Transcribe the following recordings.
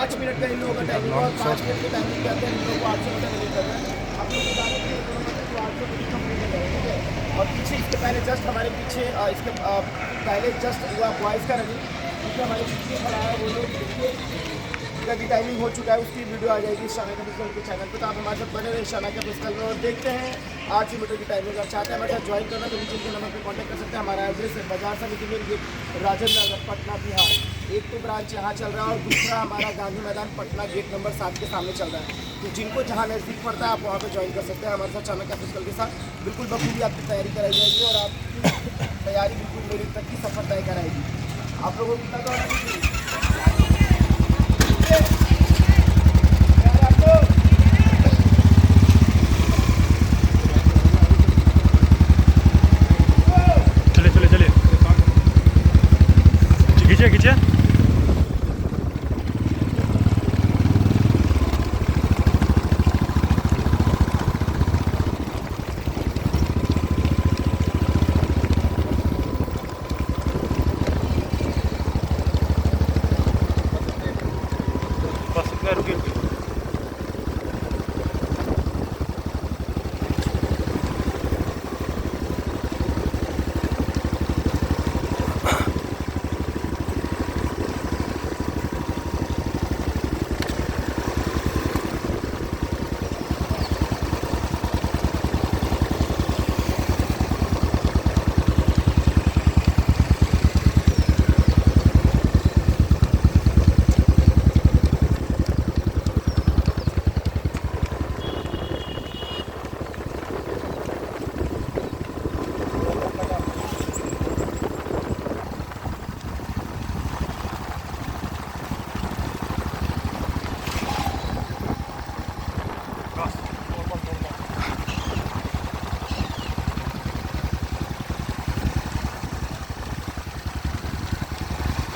5 minute का इन लोगों का टाइमिंग और 5 मिनट के टाइमिंग के अंदर इन लोगों को 800 मीटर रिलीज करना है। आप लोग बता दें कि 800 मीटर कंप्लीट हो जाएगा, ठीक है। और पीछे इसके पहले जस्ट हमारे पीछे इसके पहले जस्ट हुआ बॉयज़ का रनिंग, क्योंकि हमारे पीछे खड़ा है वो लोग, देखिए का की टाइमिंग हो चुका है, उसकी वीडियो आ जाएगी शानाका फिजिकल के चैनल पे। तो आप हमारे साथ बने रहे शानाका फिजिकल में और देखते हैं 800 मीटर की टाइमिंग। अगर चाहते हैं हमारे साथ ज्वाइन करना तो नीचे के नंबर पर कॉन्टैक्ट कर सकते हैं। हमारा एड्रेस है बाजार समिति मेन गेट, राजेंद्र नगर, पटना, बिहार। एक तो ब्रांच यहाँ चल रहा है और दूसरा हमारा गांधी मैदान पटना गेट नंबर 7 के सामने चल रहा है। तो जिनको जहाँ नज़दीक पड़ता है आप वहाँ पर ज्वाइन कर सकते हैं हमारे साथ शानाका फिजिकल के साथ। बिल्कुल बखूबी आपकी तैयारी कराई जाएगी और आपकी तैयारी बिल्कुल मेरे तक की सफर तय कराएगी। आप लोगों को कितना दौड़ना खींचे बस इतना रुके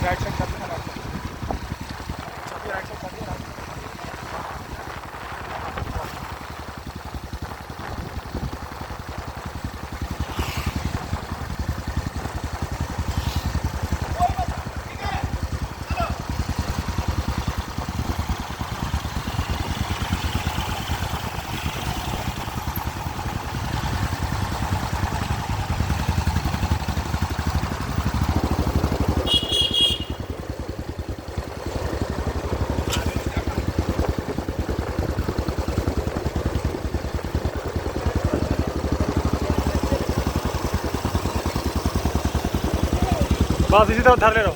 राइट साइड कर देना, राइट साइड कर देना। बस इसी तरह धर ले रहो।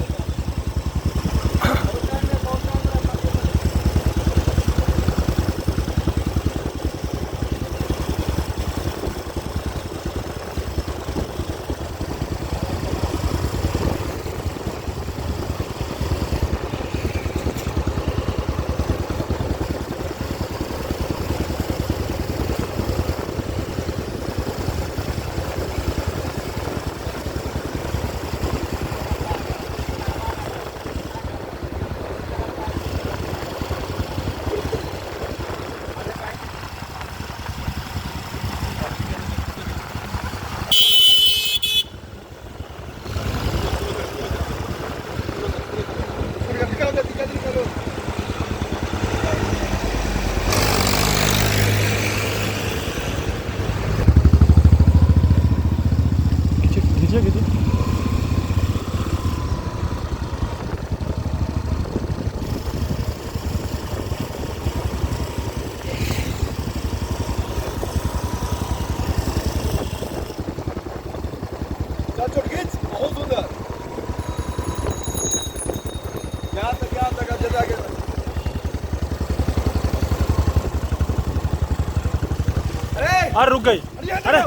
अरे रुक गई, अरे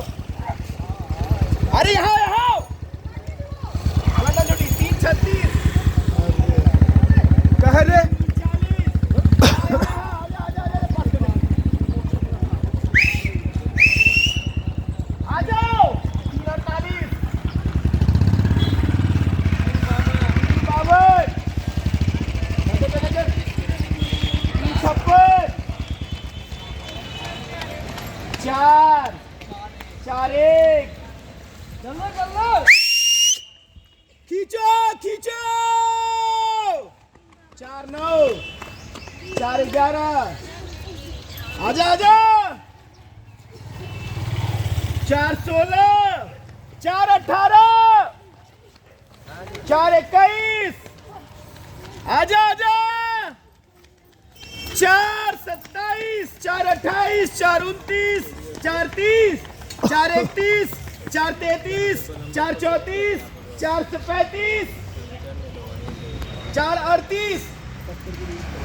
अरे यहाँ यहाँ 336 कह रे आ जाओ 348 4 4 1 चलो चलो खींचो खींचो 4 9 411 आजा आजा 416 418 421 आजा आजा 427 428 429 430 431 433 434 435 438